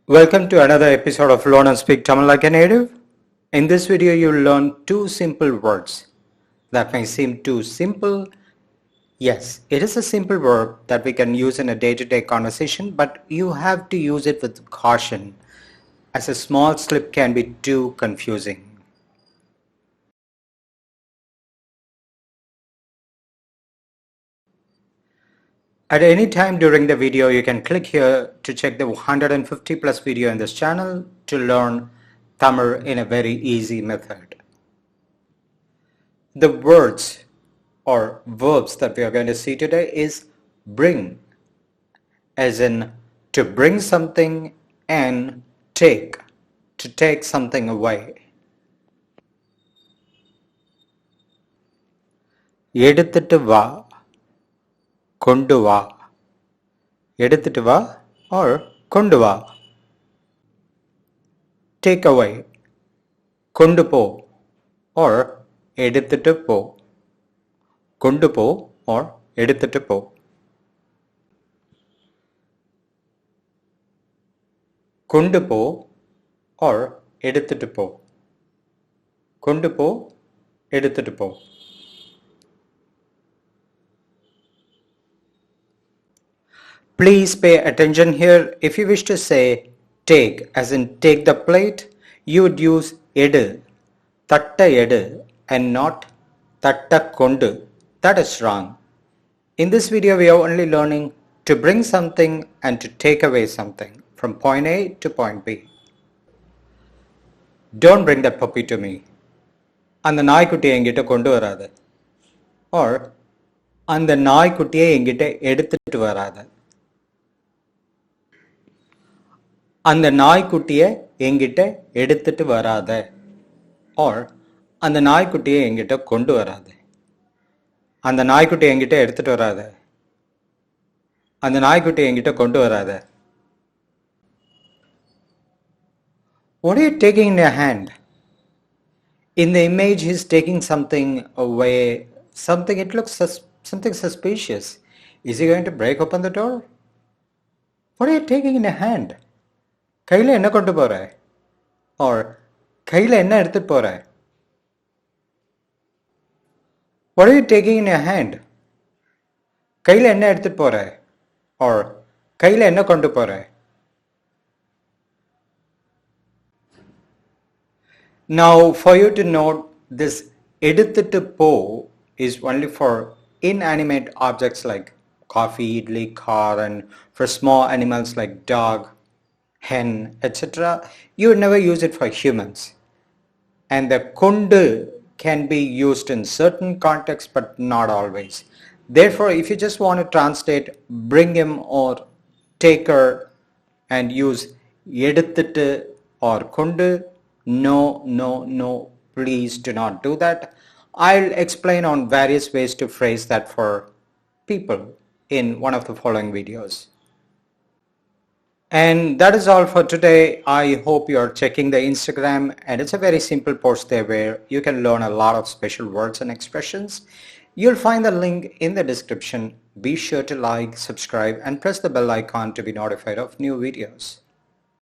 Welcome to another episode of Learn and Speak Tamil Like a Native. In this video, you'll learn two simple words that may seem too simple. Yes, it is a simple word that we can use in a day-to-day conversation, but you have to use it with caution, as a small slip can be too confusing. At any time during the video, you can click here to check the 150 plus video in this channel to learn Tamil in a very easy method. The words or verbs that we are going to see today is bring, as in to bring something, and take, to take something away. எடுத்துட்டு வா, கொண்டு வா. எடுத்துட்டு வா or கொண்டு வா. Take away, கொண்டு போ or எடுத்துட்டு போ. கொண்டு போ or எடுத்துட்டு போ. கொண்டு போ or எடுத்துட்டு போ. கொண்டு போ, எடுத்துட்டு போ. Please pay attention here. If you wish to say take, as in take the plate, you would use edu, tatta edu, and not tatta kondu. That is wrong. In this video, we are only learning to bring something and to take away something from point A to point B. Don't bring that puppy to me. அந்த நாய்க்குட்டியை என்கிட்ட கொண்டு வராத. Or அந்த நாய்க்குட்டியை என்கிட்ட எடுத்துட்டு வராத. அந்த நாய்க்குட்டியை என்கிட்ட எடுத்துட்டு வராத. Or அந்த நாய்க்குட்டியை என்கிட்ட கொண்டு வராத. அந்த நாய்க்குட்டியை என்கிட்ட எடுத்துட்டு வராத. அந்த நாய்க்குட்டியை என்கிட்ட கொண்டு வராத. What are you taking in your hand? In the image, he's taking something away. Something, it looks something suspicious. Is he going to break open the door? What are you taking in your hand? கையில் என்ன கொண்டு போற? Or கையில் என்ன எடுத்துட்டு போற? What are you taking in your hand? கையில் என்ன எடுத்துட்டு போற? Or கையில் என்ன கொண்டு போற? Now, for you to note, this எடுத்துட்டு போ is only for inanimate objects like coffee, idli, car, and for small animals like dog, hen, etc. You would never use it for humans. And the kundu can be used in certain contexts but not always. Therefore, if you just want to translate bring him or take her and use எடுத்துட்டு or kundu, no, please do not do that. I'll explain on various ways to phrase that for people in one of the following videos. And that is all for today. I hope you are checking the Instagram, and it's a very simple post there where you can learn a lot of special words and expressions. You'll find the link in the description. Be sure to like, subscribe, and press the bell icon to be notified of new videos.